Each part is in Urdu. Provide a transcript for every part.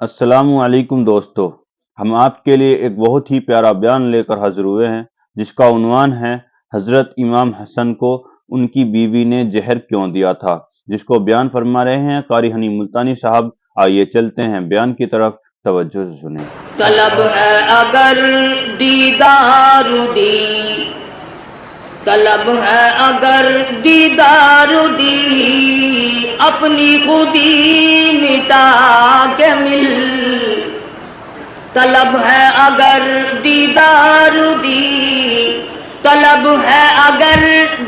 السلام علیکم دوستو، ہم آپ کے لیے ایک بہت ہی پیارا بیان لے کر حاضر ہوئے ہیں جس کا عنوان ہے حضرت امام حسن کو ان کی بیوی نے زہر کیوں دیا تھا، جس کو بیان فرما رہے ہیں قاری حنی ملتانی صاحب۔ آئیے چلتے ہیں بیان کی طرف، توجہ سے سنیں۔ طلب ہے اگر دیدار دی، طلب ہے اگر دیدار دی، اپنی خودی مٹا کے مل، طلب ہے اگر دیدار دی، طلب ہے اگر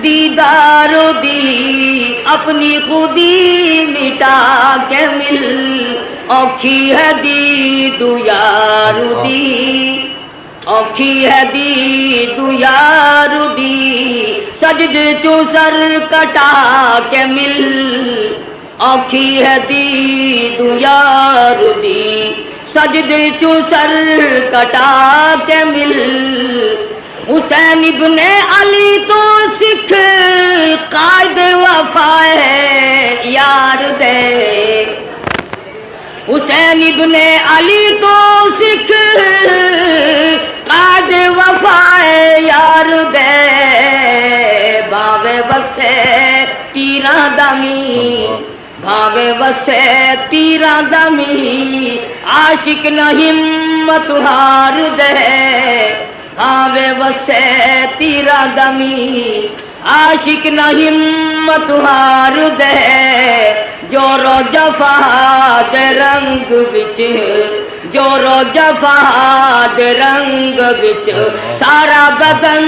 دیدار دی، اپنی خودی مٹا کے مل، اوکھی ہے دید یار دی، اوکھی ہے دید یار دی، سجد چو سر کٹا کے مل، اوکھی ہے دید یار دی، سجد چو سر کٹا کے مل، حسین ابن علی تو سکھ قائد وفا ہے یار دے، حسین ابن علی تو سکھ قائد وفا ہے یار دے، بھاوے وسے تیراں دمی، بھاوے وسے تیراں دمی، عاشق نہ ہمت ہار دے، بھاوے وسے تیراں دمی، عاشق نہ ہمت ہار دے، جورو جفا دے رنگ بچ، جورو جفا دے رنگ بچ، سارا بدن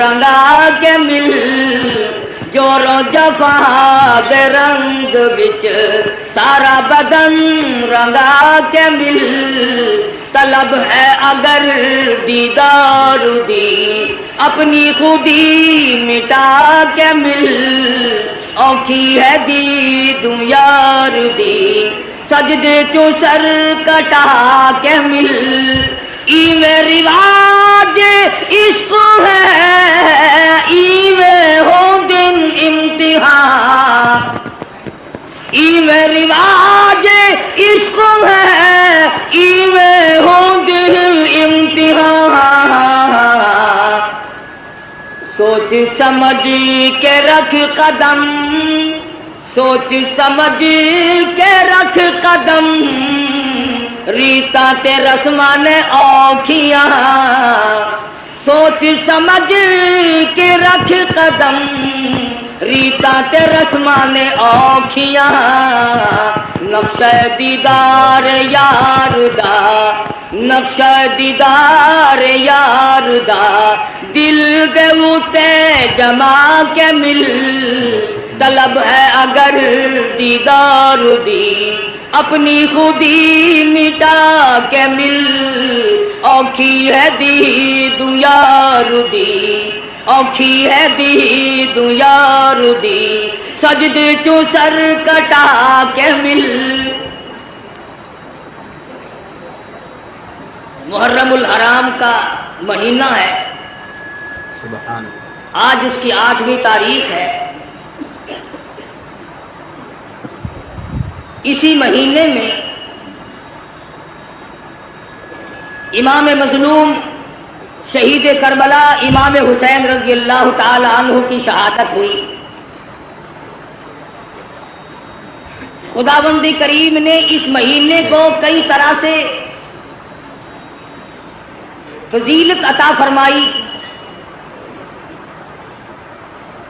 رنگا کے مل، جورو جفا دے رنگ بچ، سارا بدن رنگا کے مل، طلب ہے اگر دیدار دی، اپنی خودی مٹا کے مل، اوکھی ہے دید یار دی، سجدے چو سر کٹا کے مل، ایویں رواج عشق ہے، ایویں ہو دن امتحان، ایویں رواج عشق ہے، ایویں ہو دن امتحان، سوچ سمجھ کے رکھ قدم، سوچ سمجھ کے رکھ قدم، ریتا تے رسمان اوکھیاں، سوچ سمجھ کے رکھ قدم، ریتا تے رسمان اوکھیاں، نقشہ دیدار یار دا، نقشہ دیدار یار دا، دل دے اتے جما کے مل، طلب ہے اگر دیدار دی، اپنی خودی مٹا کے مل، اوکھی ہے دید یار دی، اوکھی ہے دید یار دی، سجد چو سر کٹا کے مل۔ محرم الحرام کا مہینہ ہے، سبحان، آج اس کی 8ویں تاریخ ہے۔ اسی مہینے میں امام مظلوم شہید کربلا امام حسین رضی اللہ تعالی عنہ کی شہادت ہوئی۔ خداوند کریم نے اس مہینے کو کئی طرح سے فضیلت عطا فرمائی۔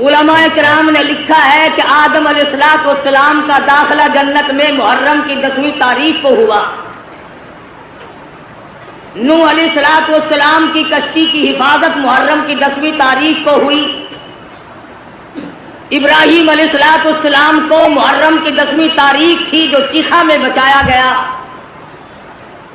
علماء کرام نے لکھا ہے کہ آدم علیہ السلام کا داخلہ جنت میں محرم کی 10ویں تاریخ کو ہوا۔ نوح علیہ السلام کی کشتی کی حفاظت محرم کی 10ویں تاریخ کو ہوئی۔ ابراہیم علیہ السلام کو محرم کی 10ویں تاریخ تھی جو چیخا میں بچایا گیا۔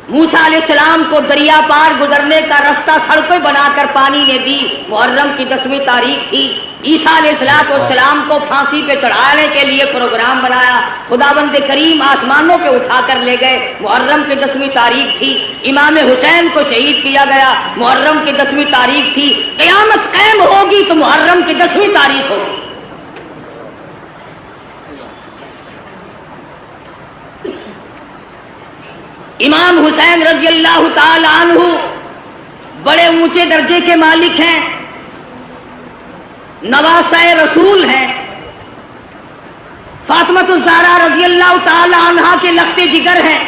موسیٰ علیہ السلام کو دریا پار گزرنے کا رستہ سڑکیں بنا کر پانی نے دی، محرم کی 10ویں تاریخ تھی۔ عیسیٰ علیہ السلام کو پھانسی پہ چڑھانے کے لیے پروگرام بنایا، خداوند کریم آسمانوں پہ اٹھا کر لے گئے، محرم کی 10ویں تاریخ تھی۔ امام حسین کو شہید کیا گیا، محرم کی 10ویں تاریخ تھی۔ قیامت قائم ہوگی تو محرم کی 10ویں تاریخ ہوگی۔ امام حسین رضی اللہ تعالی عنہ بڑے اونچے درجے کے مالک ہیں، نواسہ رسول ہیں، فاطمہ الزہرا رضی اللہ تعالی عنہا کے لخت جگر ہیں،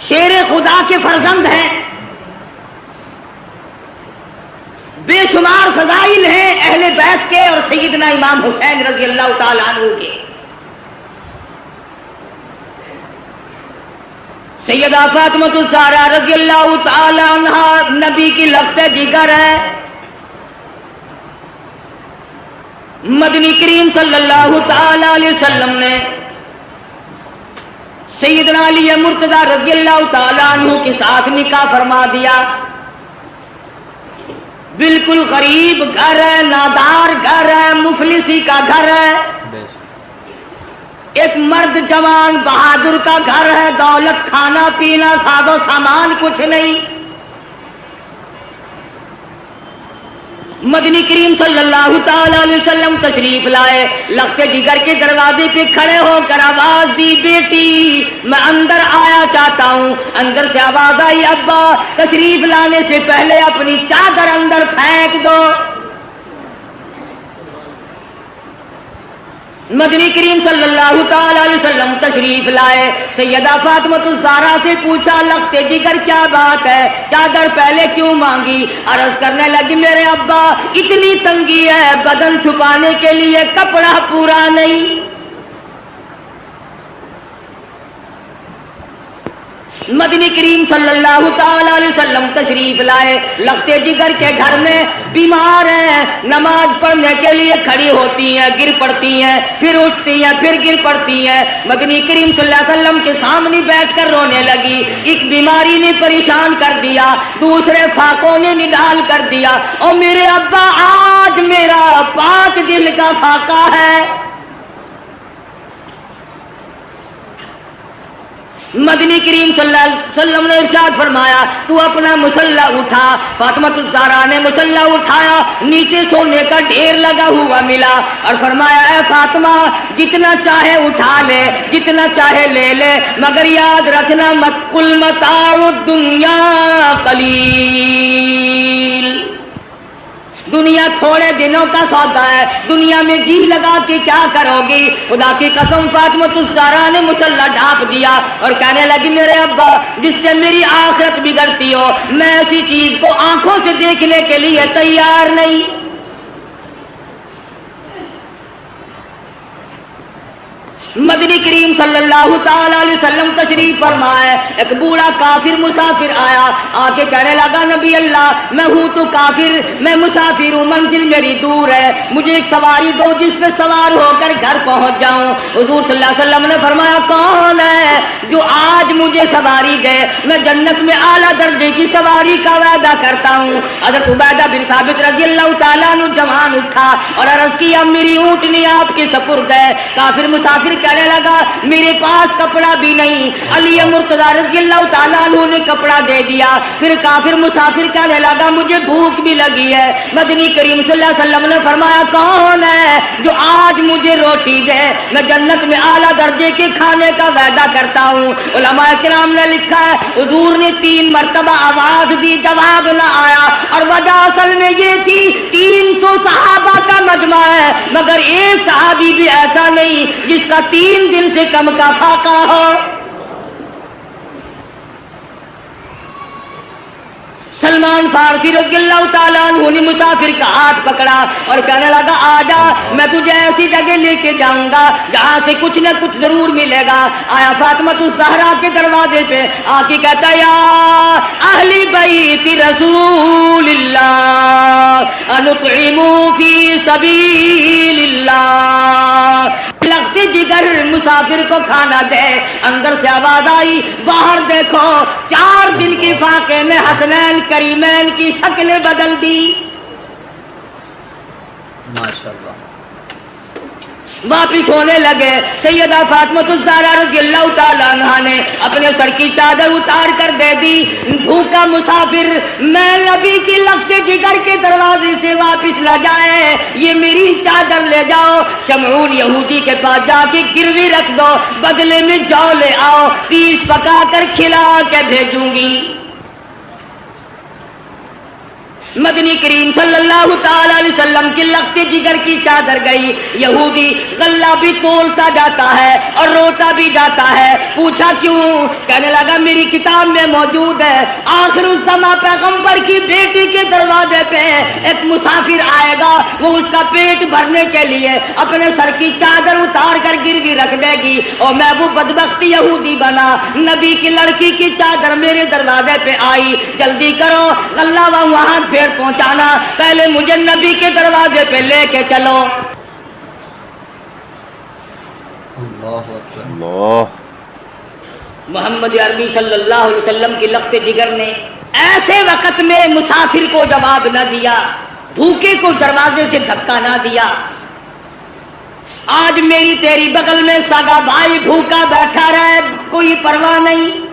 شیر خدا کے فرزند ہیں، بے شمار فضائل ہیں اہل بیت کے اور سیدنا امام حسین رضی اللہ تعالی عنہ کے۔ سیدہ فاطمہ الزہرا رضی اللہ تعالی عنہا نبی کی لخت جگر ہے، مدنی کریم صلی اللہ تعالی علیہ وسلم نے سیدنا علی مرتضی رضی اللہ تعالی عنہ کے ساتھ نکاح فرما دیا۔ بالکل غریب گھر ہے، نادار گھر ہے، مفلسی کا گھر ہے، ایک مرد جوان بہادر کا گھر ہے، دولت کھانا پینا ساز و سامان کچھ نہیں۔ مدنی کریم صلی اللہ تعالی علیہ وسلم تشریف لائے، لخت جگر کے دروازے پہ کھڑے ہو کر آواز دی، بیٹی میں اندر آیا چاہتا ہوں۔ اندر سے آواز آئی، ابا تشریف لانے سے پہلے اپنی چادر اندر پھینک دو۔ مدنی کریم صلی اللہ تعالی علیہ وسلم تشریف لائے، سیدہ فاطمہ الزہرا سے پوچھا، لخت جگر کیا بات ہے، چادر پہلے کیوں مانگی؟ عرض کرنے لگی، میرے ابا اتنی تنگی ہے، بدن چھپانے کے لیے کپڑا پورا نہیں۔ مدنی کریم صلی اللہ تعالی علیہ وسلم تشریف لائے، لخت جگر کے گھر میں بیمار ہیں، نماز پڑھنے کے لیے کھڑی ہوتی ہیں، گر پڑتی ہیں، پھر اٹھتی ہیں، پھر گر پڑتی ہیں۔ مدنی کریم صلی اللہ علیہ وسلم کے سامنے بیٹھ کر رونے لگی۔ ایک بیماری نے پریشان کر دیا، دوسرے فاقوں نے نڈال کر دیا، اور میرے ابا آج میرا 5 دل کا فاقہ ہے۔ مدنی کریم صلی اللہ علیہ وسلم نے ارشاد فرمایا، تو اپنا مصلی اٹھا۔ فاطمہ الزہرا نے مصلی اٹھایا، نیچے سونے کا ڈھیر لگا ہوا ملا، اور فرمایا، اے فاطمہ جتنا چاہے اٹھا لے، جتنا چاہے لے لے، مگر یاد رکھنا کل متاع الدنیا قلیل، دنیا تھوڑے دنوں کا سودا ہے، دنیا میں جی لگا کے کیا کرو گی؟ خدا کی قسم فاطمہ الزہرا نے مصلی ڈھانپ دیا اور کہنے لگی، میرے ابا جس سے میری آخرت بگڑتی ہو، میں ایسی چیز کو آنکھوں سے دیکھنے کے لیے تیار نہیں۔ مدنی کریم صلی اللہ تعالی علیہ وسلم تشریف فرمائے، ایک بوڑھا کافر مسافر آیا، آ کے کہنے لگا، نبی اللہ میں ہوں تو کافر، میں مسافر ہوں، منزل میری دور ہے، مجھے ایک سواری دو جس پہ سوار ہو کر گھر پہنچ جاؤں۔ حضور صلی اللہ علیہ وسلم نے فرمایا، کون ہے جو آج مجھے سواری دے؟ میں جنت میں اعلیٰ درجے کی سواری کا وعدہ کرتا ہوں۔ حضرت عبیدہ بن ثابت رضی اللہ تعالیٰ عنہ جوان اٹھا اور عرض کیا، میری اونٹنی آپ کے سپرد ہے۔ کافر مسافر کہنے لگا، میرے پاس کپڑا بھی نہیں۔ علی مرتضی رضی اللہ تعالیٰ عنہ نے کپڑا دے دیا۔ پھر کافر مسافر کہنے لگا، مجھے بھوک بھی لگی ہے۔ مدنی کریم صلی اللہ علیہ وسلم نے فرمایا، کون ہے جو آج مجھے روٹی دے؟ میں جنت میں اعلیٰ درجے کے کھانے کا وعدہ کرتا ہوں۔ علماء کرام نے لکھا ہے، حضور نے 3 مرتبہ آواز دی، جواب نہ آیا، اور وجہ اصل میں یہ تھی 300 صحابہ کا مجمع ہے، مگر ایک صحابی بھی ایسا نہیں جس کا 3 دن سے کم کا فاقہ ہو۔ سلمان فارسی رضی اللہ تعالیٰ عنہ نے مسافر کا ہاتھ پکڑا اور کہنے لگا، آجا میں تجھے ایسی جگہ لے کے جاؤں گا جہاں سے کچھ نہ کچھ ضرور ملے گا۔ آیا فاطمہ الزہرا کے دروازے پہ آ کے کہتا، یا اہل بیت رسول اللہ انطعموا فی سبیل اللہ، لخت جگر مسافر کو کھانا دے۔ اندر سے آواز آئی، باہر دیکھو، 4 دن کے فاقے نے حسنین کریمین کی شکلیں بدل دی۔ ماشاءاللہ۔ واپس ہونے لگے سیدہ فاطمہ الزہرا رضی اللہ تعالیٰ عنہا نے اپنے سر کی چادر اتار کر دے دی. بھوکا مسافر میں نبی کی لگتے جگر کے دروازے سے واپس نہ جائے, یہ میری چادر لے جاؤ, شمعون یہودی کے پاس جا کے گروی رکھ دو, بدلے میں جاؤ لے آؤ, پیس پکا کر کھلا کے بھیجوں گی. مدنی کریم صلی اللہ تعالی علیہ وسلم کی لگتے جگر کی چادر گئی. یہودی غلہ بھی تولتا جاتا ہے اور روتا بھی جاتا ہے. پوچھا کیوں؟ کہنے لگا میری کتاب میں موجود ہے آخر الزماں پیغمبر کی بیٹی کے دروازے پہ ایک مسافر آئے گا, وہ اس کا پیٹ بھرنے کے لیے اپنے سر کی چادر اتار کر گروی رکھ دے گی, اور میں وہ بدبخت یہودی بنا, نبی کی لڑکی کی چادر میرے دروازے پہ آئی, جلدی کرو غلہ وہاں پھر پہنچانا, پہلے مجھے نبی کے دروازے پہ لے کے چلو. اللہ. محمد عربی صلی اللہ علیہ وسلم کی لخت جگر نے ایسے وقت میں مسافر کو جواب نہ دیا, بھوکے کو دروازے سے دھکا نہ دیا. آج میری تیری بغل میں سگا بھائی بھوکا بیٹھا رہے, کوئی پرواہ نہیں.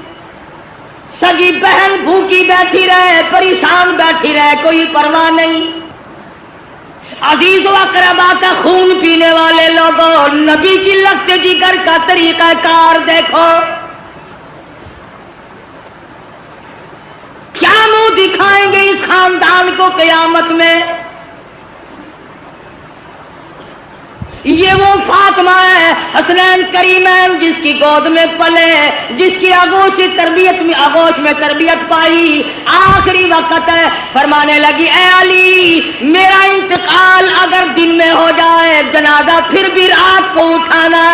سگی بہن بھوکی بیٹھی رہے, پریشان بیٹھی رہے, کوئی پرواہ نہیں. عزیز و اقربا کا خون پینے والے لوگوں, نبی کی لگت جگر کا طریقہ کار دیکھو. کیا منہ دکھائیں گے اس خاندان کو قیامت میں؟ یہ وہ فاطمہ ہے حسنین کریمین جس کی گود میں پلے, جس کی آغوش میں تربیت پائی. آخری وقت ہے, فرمانے لگی اے علی میرا انتقال اگر دن میں ہو جائے جنازہ پھر بھی رات کو اٹھانا.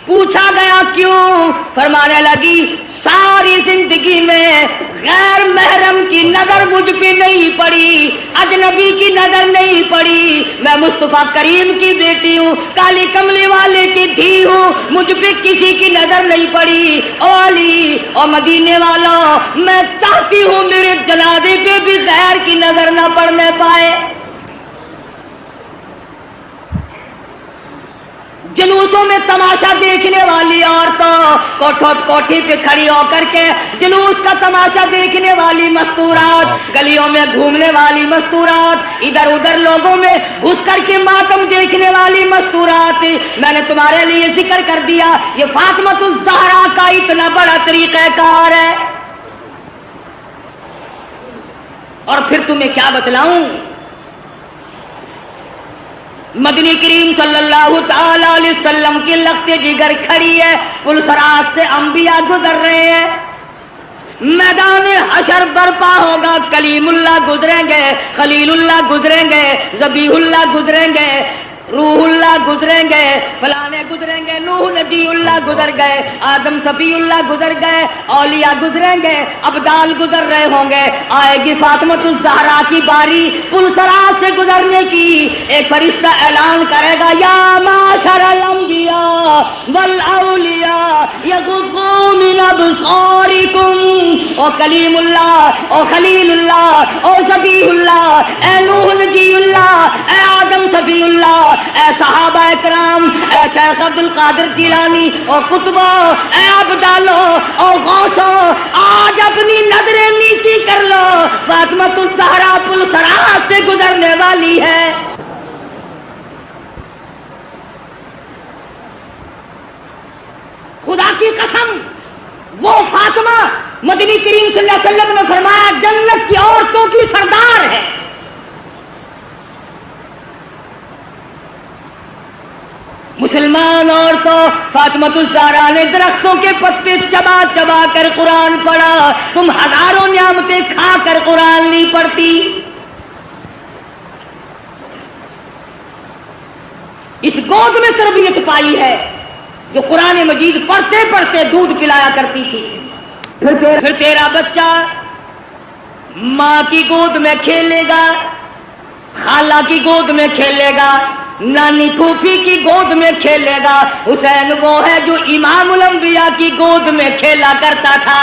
پوچھا گیا کیوں؟ فرمانے لگی ساری زندگی میں غیر محرم کی نظر مجھ پہ نہیں پڑی, اجنبی کی نظر نہیں پڑی. میں مصطفیٰ کریم کی بیٹی ہوں, کالی کملی والے کی دھی ہوں, مجھ پہ کسی کی نظر نہیں پڑی. او علی او مدینے والوں, میں چاہتی ہوں میرے جنازے پہ بھی غیر کی نظر نہ پڑنے پائے. جلوسوں میں تماشا دیکھنے والی عورتوں, کوٹھی پہ کھڑی ہو کر کے جلوس کا تماشا دیکھنے والی مستورات, گلیوں میں گھومنے والی مستورات, ادھر ادھر لوگوں میں گھس کر کے ماتم دیکھنے والی مستورات. میں نے تمہارے لیے ذکر کر دیا یہ فاطمہ الزہرا کا اتنا بڑا طریقہ کار ہے. اور پھر تمہیں کیا بتلاؤں, مدنی کریم صلی اللہ تعالی علیہ وسلم کی لگتے جگر کھڑی ہے, پلسرات سے انبیاء گزر رہے ہیں, میدان حشر برپا ہوگا, کلیم اللہ گزریں گے, خلیل اللہ گزریں گے, ذبیح اللہ گزریں گے, روح اللہ گزریں گے, فلانے گزریں گے, نوح نبی اللہ گزر گئے, آدم صفی اللہ گزر گئے, اولیاء گزریں گے, ابدال گزر رہے ہوں گے. آئے گی فاطمہ الزہرا کی باری پلسرات سے گزرنے کی. ایک فرشتہ اعلان کرے گا یا معاشر الانبیاء والاولیاء یغضوا من ابصارکم. او کلیم اللہ, او خلیل اللہ, او ذبیح اللہ, اے نوح نبی اللہ, اے آدم صفی اللہ, اے صحابہ کرام, اے شیخ عبد القادر جیلانی, اور قطبو, اے ابدالو, اور غوثو, آج اپنی نظریں نیچی کر لو, فاطمہ الزہرا پلسرات سے گزرنے والی ہے. خدا کی قسم وہ فاطمہ مدنی کریم صلی اللہ علیہ وسلم نے فرمایا جنت کی عورتوں کی سردار ہے. مسلمان عورتوں, فاطمہ الزہرا نے درختوں کے پتے چبا چبا کر قرآن پڑھا, تم ہزاروں نعمتیں کھا کر قرآن نہیں پڑھتی. اس گود میں تربیت پائی ہے جو قرآن مجید پڑھتے پڑھتے دودھ پلایا کرتی تھی. پھر تیرا بچہ ماں کی گود میں کھیلے گا, خالہ کی گود میں کھیلے گا, نانی پھوپھی کی گود میں کھیلے گا. حسین وہ ہے جو امام الانبیاء کی گود میں کھیلا کرتا تھا.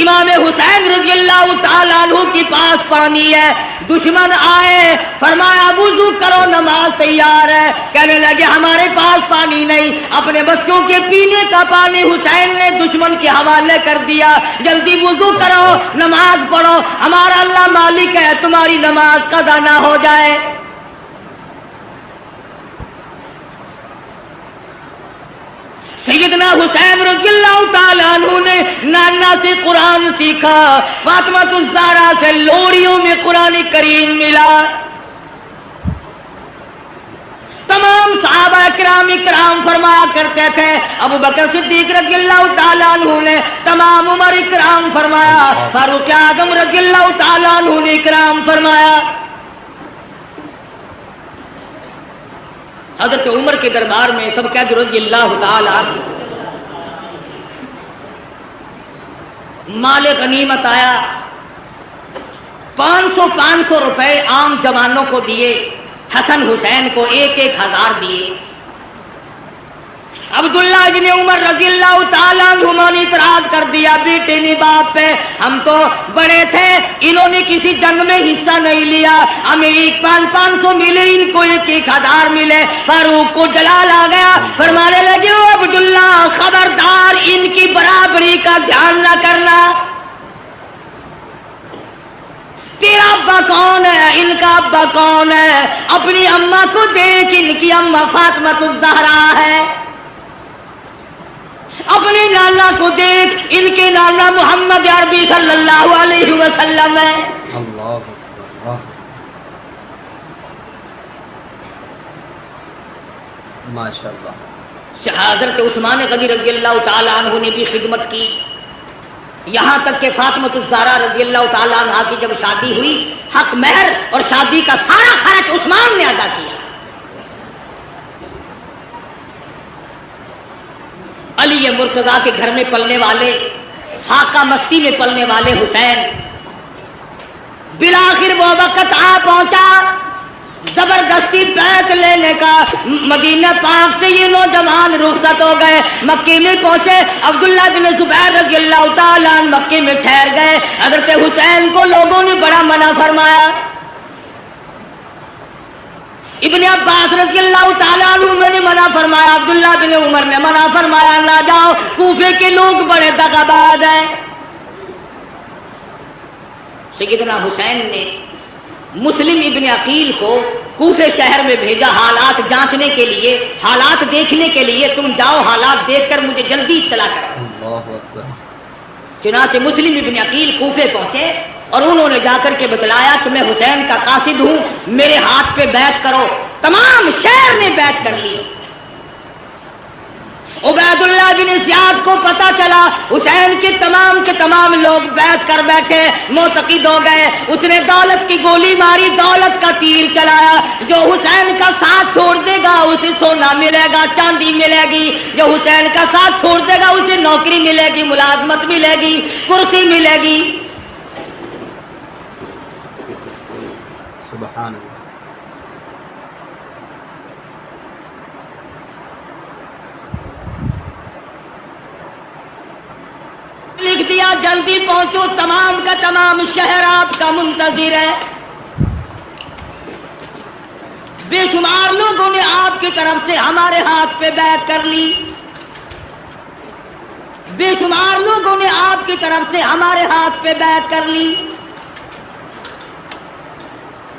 امام حسین رضی اللہ تعالیٰ عنہ کے پاس پانی ہے، دشمن آئے، فرمایا وضو کرو نماز تیار ہے، کہنے لگے ہمارے پاس پانی نہیں، اپنے بچوں کے پینے کا پانی حسین نے دشمن کے حوالے کر دیا، جلدی وضو کرو نماز پڑھو، ہمارا اللہ مالک ہے، تمہاری نماز قضا نہ ہو جائے۔ سیدنا حسین رضی اللہ تعالیٰ عنہ نے نانا سے قرآن سیکھا، فاطمہ الزہرا سے لوریوں میں قرآن کریم ملا۔ تمام صحابہ کرام فرمایا کرتے تھے، ابو بکر صدیق رضی اللہ تعالیٰ عنہ نے، تمام عمر اکرام فرمایا، فاروق اعظم رضی اللہ تعالیٰ عنہ نے اکرام فرمایا۔ حضرت عمر کے دربار میں سب قید رضی اللہ تعالی عنہ، مال غنیمت آیا، 500 روپے عام جوانوں کو دیے، حسن حسین کو 1,000 دیے۔ عبداللہ ابن عمر رضی اللہ تعالیٰ عنہ نے اعتراض کر دیا، بیٹے نے باپ پہ، ہم تو بڑے تھے، انہوں نے کسی جنگ میں حصہ نہیں لیا، ہمیں 500 ملے، ان کو 1,000 ملے۔ فاروق کو جلال آ گیا، فرمانے لگے او عبداللہ خبردار ان کی برابری کا دھیان نہ کرنا، تیرا ابا کون ہے، ان کا ابا کون ہے، اپنی اماں کو دیکھ، ان کی اماں فاطمہ الزہرا ہے، اپنے نانا کو دیکھ، ان کے نانا محمد عربی صلی اللہ علیہ وسلم ہے۔ اللہ ماشاءاللہ۔ حضرت عثمان غنی رضی اللہ تعالیٰ عنہ نے بھی خدمت کی، یہاں تک کہ فاطمہ الزہرا رضی اللہ تعالیٰ عنہ کی جب شادی ہوئی، حق مہر اور شادی کا سارا خرچ عثمان نے ادا کیا۔ علی مرتضیٰ کے گھر میں پلنے والے، فاقہ مستی میں پلنے والے حسین، بالآخر وہ وقت آ پہنچا زبردستی بیعت لینے کا، مدینہ پاک سے یہ نوجوان رخصت ہو گئے، مکے میں پہنچے، عبداللہ بن زبیر رضی اللہ تعالیٰ عنہ مکے میں ٹھہر گئے۔ حضرت حسین کو لوگوں نے بڑا منع فرمایا، ابن عباس رضی اللہ تعالیٰ عنہ نے منع فرمایا، عبداللہ بن عمر نے منع فرمایا، نہ جاؤ، کوفے کے لوگ بڑے دغاباز ہیں۔ سیدنا حسین نے مسلم ابن عقیل کو کوفے شہر میں بھیجا حالات جانچنے کے لیے، حالات دیکھنے کے لیے، تم جاؤ حالات دیکھ کر مجھے جلدی اطلاع کرو۔ اللہ اکبر۔ چنانچہ مسلم ابن عقیل کوفے پہنچے اور انہوں نے جا کر کے بتلایا کہ میں حسین کا قاصد ہوں، میرے ہاتھ پہ بیعت کرو۔ تمام شہر نے بیعت کر لی۔ عبید اللہ بن زیاد کو پتا چلا حسین کے تمام لوگ بیعت کر بیٹھے، معتقد ہو گئے۔ اس نے دولت کی گولی ماری، دولت کا تیر چلایا، جو حسین کا ساتھ چھوڑ دے گا اسے سونا ملے گا، چاندی ملے گی، جو حسین کا ساتھ چھوڑ دے گا اسے نوکری ملے گی، ملازمت ملے گی، کرسی ملے گی۔ سبحان اللہ۔ لکھ دیا جلدی پہنچو، تمام کا تمام شہر آپ کا منتظر ہے۔ بے شمار لوگوں نے آپ کی طرف سے ہمارے ہاتھ پہ بیعت کر لی، بے شمار لوگوں نے آپ کی طرف سے ہمارے ہاتھ پہ بیعت کر لی۔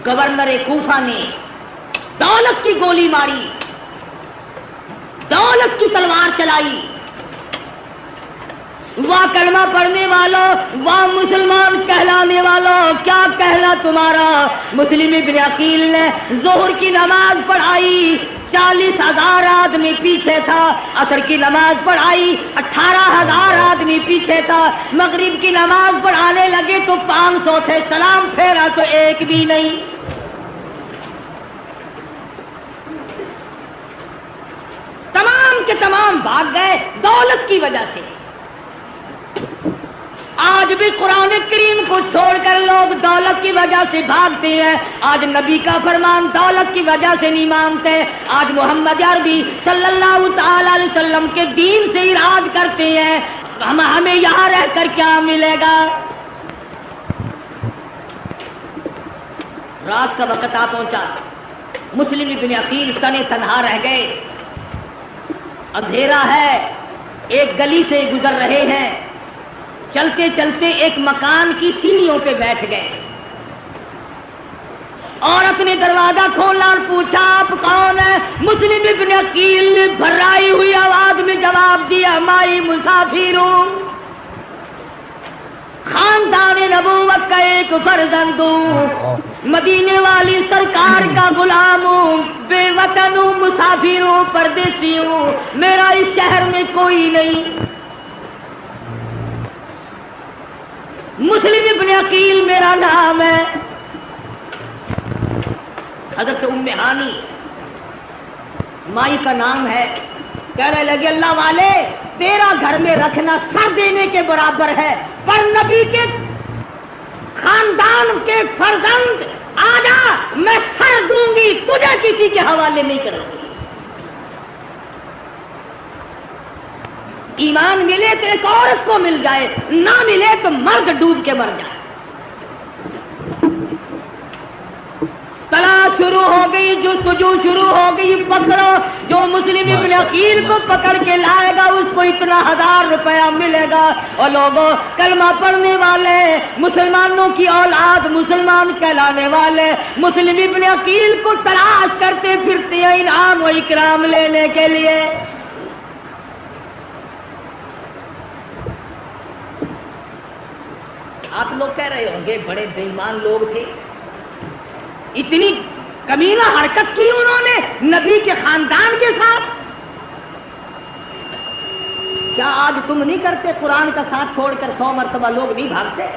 گورنر کوفہ نے دولت کی گولی ماری، دولت کی تلوار چلائی۔ واہ کلمہ پڑھنے والوں، واہ مسلمان کہلانے والوں، کیا کہنا تمہارا۔ مسلم ابن عقیل نے ظہر کی نماز پڑھائی، 40,000 آدمی پیچھے تھا، عصر کی نماز پڑھائی، 18,000 آدمی پیچھے تھا، مغرب کی نماز پڑھانے لگے تو 500 تھے، سلام پھیرا تو ایک بھی نہیں۔ تمام کے تمام بھاگ گئے دولت کی وجہ سے۔ آج بھی قرآن کریم کو چھوڑ کر لوگ دولت کی وجہ سے بھاگتے ہیں۔ آج نبی کا فرمان دولت کی وجہ سے نہیں مانتے، آج محمد عربی صلی اللہ تعالی علیہ وسلم کے دین سے اراد کرتے ہیں۔ ہمیں یہاں رہ کر کیا ملے گا؟ رات کا وقت آ پہنچا، مسلم ابن عقیل تنے تنہا رہ گئے، اندھیرا ہے، ایک گلی سے گزر رہے ہیں، چلتے چلتے ایک مکان کی سیڑھیوں پہ بیٹھ گئے۔ عورت نے دروازہ کھولا اور پوچھا آپ کون ہیں؟ مسلم ابن عقیل نے بھرائی ہوئی آواز میں جواب دیا مائی مسافر ہوں، خاندان نبوت کا ایک فرزند ہوں، مدینے والی سرکار کا غلام ہوں، بے وطن ہوں، مسافر ہوں، پردیسی ہوں، میرا اس شہر میں کوئی نہیں۔ مسلم ابن عقیل میرا نام ہے۔ حضرت ام ہانی مائی کا نام ہے، کہنے لگے اللہ والے تیرا گھر میں رکھنا سر دینے کے برابر ہے، پر نبی کے خاندان کے فرزند آجا میں سر دوں گی، تجھے کسی کے حوالے نہیں کروں گی۔ ایمان ملے تو ایک عورت کو مل جائے، نہ ملے تو مرد ڈوب کے مر جائے۔ تلاش شروع ہو گئی، جستجو شروع ہو گئی، پکڑو، جو مسلم ابن عقیل کو پکڑ کے لائے گا اس کو اتنا 1000 روپیہ ملے گا۔ اور لوگوں کلمہ پڑھنے والے مسلمانوں کی اولاد، مسلمان کہلانے والے مسلم ابن عقیل کو تلاش کرتے پھرتے ہیں انعام و اکرام لینے کے لیے۔ آپ لوگ کہہ رہے ہوں گے بڑے بے ایمان لوگ تھے، اتنی کمینہ حرکت کی انہوں نے نبی کے خاندان کے ساتھ۔ کیا آج تم نہیں کرتے؟ قرآن کا ساتھ چھوڑ کر 100 مرتبہ لوگ نہیں بھاگتے؟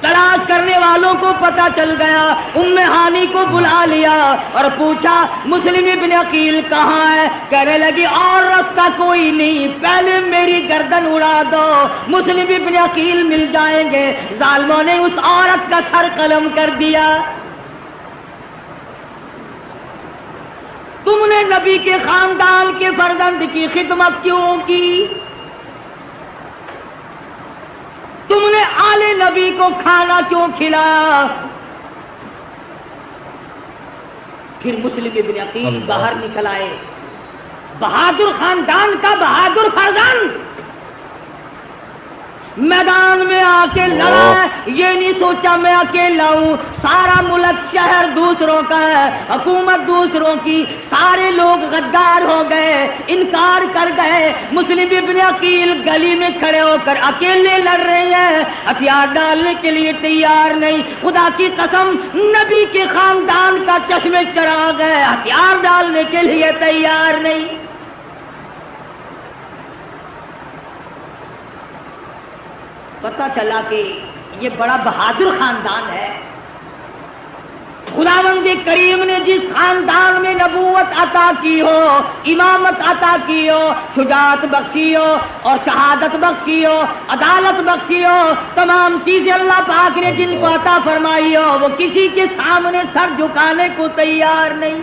تلاش کرنے والوں کو پتا چل گیا، ام ہانی کو بلا لیا اور پوچھا مسلم ابن عقیل کہاں ہے؟ کہنے لگی اور راستہ کوئی نہیں، پہلے میری گردن اڑا دو، مسلم ابن عقیل مل جائیں گے۔ ظالموں نے اس عورت کا سر قلم کر دیا۔ تم نے نبی کے خاندان کے فرزند کی خدمت کیوں کی؟ تم نے آل نبی کو کھانا کیوں کھلایا؟ پھر مسلم ابن عقیل باہر نکل آئے، بہادر خاندان کا بہادر فرزند، میدان میں آ کے لڑا، یہ نہیں سوچا میں اکیلا ہوں، سارا ملک شہر دوسروں کا ہے، حکومت دوسروں کی، سارے لوگ غدار ہو گئے، انکار کر گئے۔ مسلم ابن عقیل گلی میں کھڑے ہو کر اکیلے لڑ رہے ہیں، ہتھیار ڈالنے کے لیے تیار نہیں۔ خدا کی قسم نبی کے خاندان کا چشمے چراغ ہے، ہتھیار ڈالنے کے لیے تیار نہیں۔ پتہ چلا کہ یہ بڑا بہادر خاندان ہے۔ خداوند کریم نے جس خاندان میں نبوت عطا کی ہو، امامت عطا کی ہو، شجاعت بخشی ہو اور شہادت بخشی ہو، عدالت بخشی ہو، تمام چیزیں اللہ پاک نے جن کو عطا فرمائی ہو، وہ کسی کے سامنے سر جھکانے کو تیار نہیں۔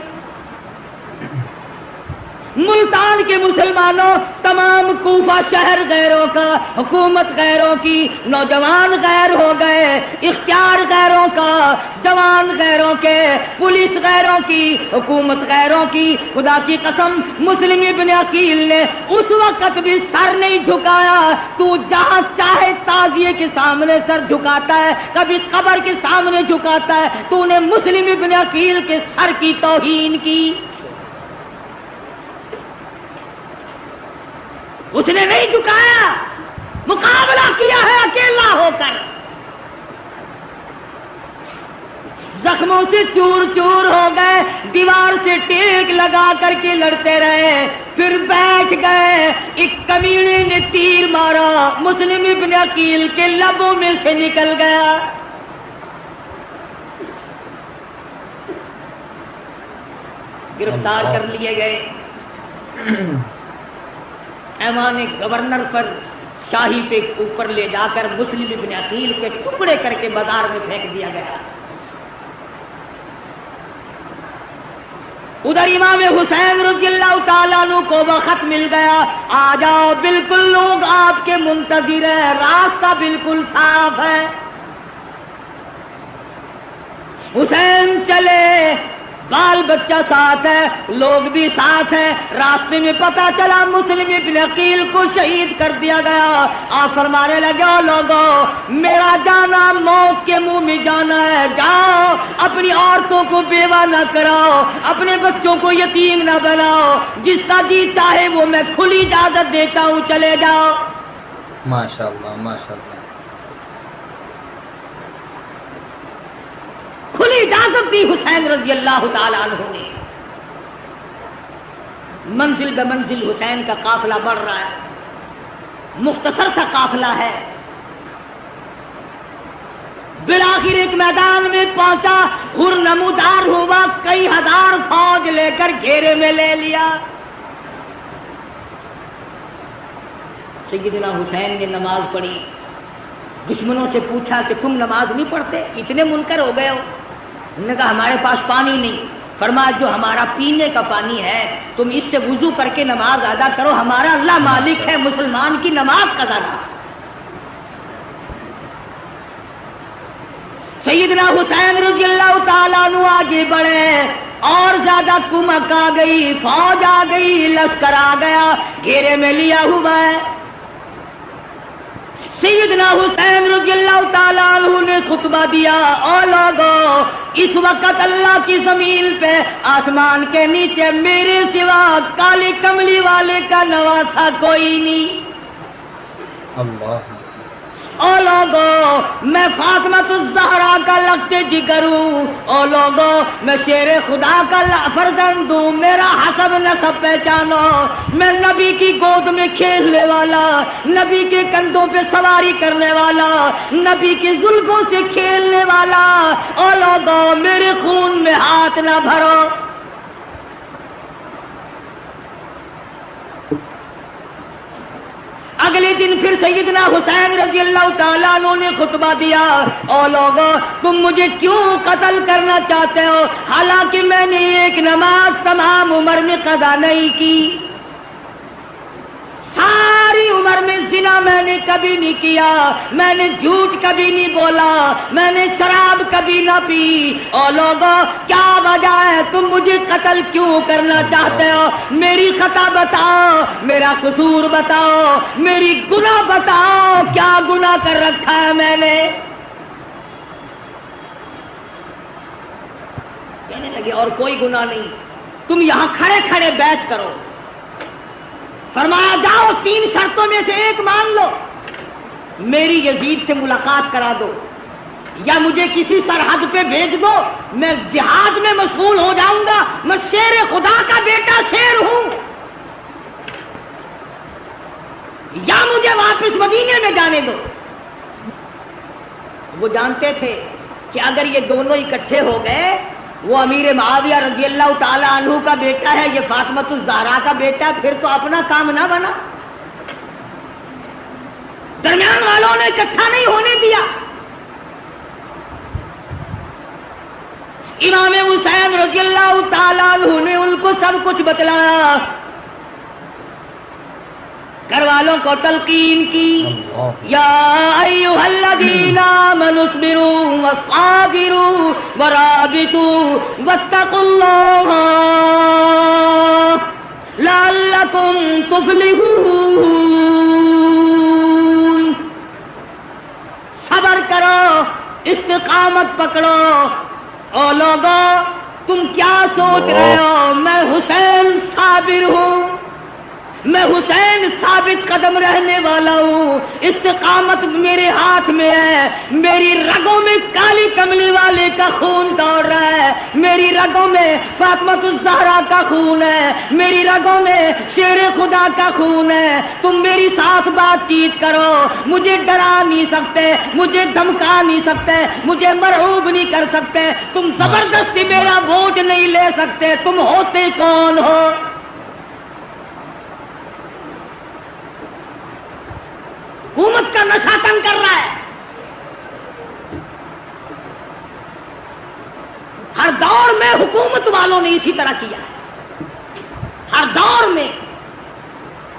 ملتان کے مسلمانوں، تمام کوفہ شہر غیروں کا، حکومت غیروں کی، نوجوان غیر ہو گئے، اختیار غیروں کا، جوان غیروں کے، پولیس غیروں کی، حکومت غیروں کی۔ خدا کی قسم مسلم ابن عقیل نے اس وقت بھی سر نہیں جھکایا۔ تو جہاں چاہے تعزیے کے سامنے سر جھکاتا ہے، کبھی قبر کے سامنے جھکاتا ہے، تو نے مسلم ابن عقیل کے سر کی توہین کی۔ اس نے نہیں جھکایا، مقابلہ کیا ہے اکیلا ہو کر، زخموں سے چور چور ہو گئے، دیوار سے ٹیک لگا کر کے لڑتے رہے، پھر بیٹھ گئے۔ ایک کمینے نے تیر مارا، مسلم ابن عقیل کے لبوں میں سے نکل گیا۔ گرفتار کر لیے گئے، ایوان گورنر پر شاہی پہ اوپر لے جا کر مسلم ابن عقیل کے ٹکڑے کر کے بازار میں پھینک دیا گیا۔ ادھر امام حسین رضی اللہ تعالیٰ عنہ کو وقت مل گیا، آ جاؤ بالکل لوگ آپ کے منتظر ہیں، راستہ بالکل صاف ہے۔ حسین چلے، بال بچہ ساتھ ہے، لوگ بھی ساتھ ہیں۔ راستے میں پتا چلا مسلم ابن عقیل کو شہید کر دیا گیا۔ آپ فرمانے لگے، او لوگوں، میرا جانا موت کے منہ میں جانا ہے، جاؤ اپنی عورتوں کو بیوہ نہ کراؤ، اپنے بچوں کو یتیم نہ بناؤ، جس کا جی چاہے وہ میں کھلی اجازت دیتا ہوں، چلے جاؤ۔ ماشاءاللہ ماشاءاللہ۔ کھلی اجازت دی حسین رضی اللہ تعالی عنہ نے۔ منزل بہ منزل حسین کا قافلہ بڑھ رہا ہے، مختصر سا قافلہ ہے۔ بالآخر ایک میدان میں پہنچا، ہر نمودار ہوا، کئی ہزار فوج لے کر گھیرے میں لے لیا۔ سیدنا حسین نے نماز پڑھی، دشمنوں سے پوچھا کہ تم نماز نہیں پڑھتے، اتنے منکر ہو گئے ہو؟ انہوں نے کہا ہمارے پاس پانی نہیں۔ فرمایا جو ہمارا پینے کا پانی ہے تم اس سے وضو کر کے نماز ادا کرو، ہمارا اللہ مالک ہے، مسلمان کی نماز قضا نہ۔ سیدنا حسین رضی اللہ تعالیٰ عنہ آگے بڑھے، اور زیادہ کمک آ گئی، فوج آ گئی، لشکر آ گیا، گھیرے میں لیا ہوا ہے۔ سیدنا حسین رضی اللہ تعالیٰ عنہ نے خطبہ دیا، او لوگوں، اس وقت اللہ کی زمین پہ آسمان کے نیچے میرے سوا کالی کملی والے کا نواسا کوئی نہیں۔ اللہ او لوگو، میں فاطمۃ الزہرا کا لگتے جگر ہوں، او لوگو، میں شیر خدا کا فرزند ہوں، میرا حسب نسب پہچانو، میں نبی کی گود میں کھیلنے والا، نبی کے کندھوں پہ سواری کرنے والا، نبی کی زلفوں سے کھیلنے والا، او لوگو میرے خون میں ہاتھ نہ بھرو۔ اگلے دن پھر سیدنا حسین رضی اللہ تعالیٰ عنہ نے خطبہ دیا، او لوگو تم مجھے کیوں قتل کرنا چاہتے ہو، حالانکہ میں نے ایک نماز تمام عمر میں قضا نہیں کی، ساری عمر میں زنا میں نے کبھی نہیں کیا، میں نے جھوٹ کبھی نہیں بولا، میں نے شراب کبھی نہ پی، او لوگو کیا وجہ ہے تم مجھے قتل کیوں کرنا چاہتے ہو؟ میری خطا بتاؤ، میرا قصور بتاؤ، میری گناہ بتاؤ، کیا گناہ کر رکھا ہے میں نے؟ کہنے لگے اور کوئی گناہ نہیں، تم یہاں کھڑے کھڑے بیعت کرو۔ فرمایا جاؤ 3 شرطوں میں سے ایک مان لو، میری یزید سے ملاقات کرا دو، یا مجھے کسی سرحد پہ بھیج دو، میں جہاد میں مشغول ہو جاؤں گا، میں شیر خدا کا بیٹا شیر ہوں، یا مجھے واپس مدینے میں جانے دو۔ وہ جانتے تھے کہ اگر یہ دونوں اکٹھے ہو گئے، وہ امیر معاویہ رضی اللہ تعالی عنہ کا بیٹا ہے، یہ فاطمۃ الزہرا کا بیٹا، پھر تو اپنا کام نہ بنا۔ درمیان والوں نے اکٹھا نہیں ہونے دیا۔ امام حسین رضی اللہ تعالی عنہ نے ان کو سب کچھ بتلایا، گھر والوں کو تلقین کی، یا ایھا الذین آمنوا اصبروا وصابروا ورابطوا واتقوا اللہ لعلکم تفلحون۔ صبر کرو، استقامت پکڑو۔ او لوگو تم کیا سوچ رہے ہو؟ میں حسین صابر ہوں، میں حسین ثابت قدم رہنے والا ہوں، استقامت میرے ہاتھ میں ہے، میری رگوں میں کالی کملی والے کا خون دوڑ رہا ہے، میری رگوں میں فاطمۃ الزہرا کا خون ہے، میری رگوں میں شیر خدا کا خون ہے۔ تم میری ساتھ بات چیت کرو، مجھے ڈرا نہیں سکتے، مجھے دھمکا نہیں سکتے، مجھے مرعوب نہیں کر سکتے، تم زبردستی میرا ووٹ نہیں لے سکتے۔ تم ہوتے کون ہو؟ حکومت کا نشہ تنگ کر رہا ہے، ہر دور میں حکومت والوں نے اسی طرح کیا ہے، ہر دور میں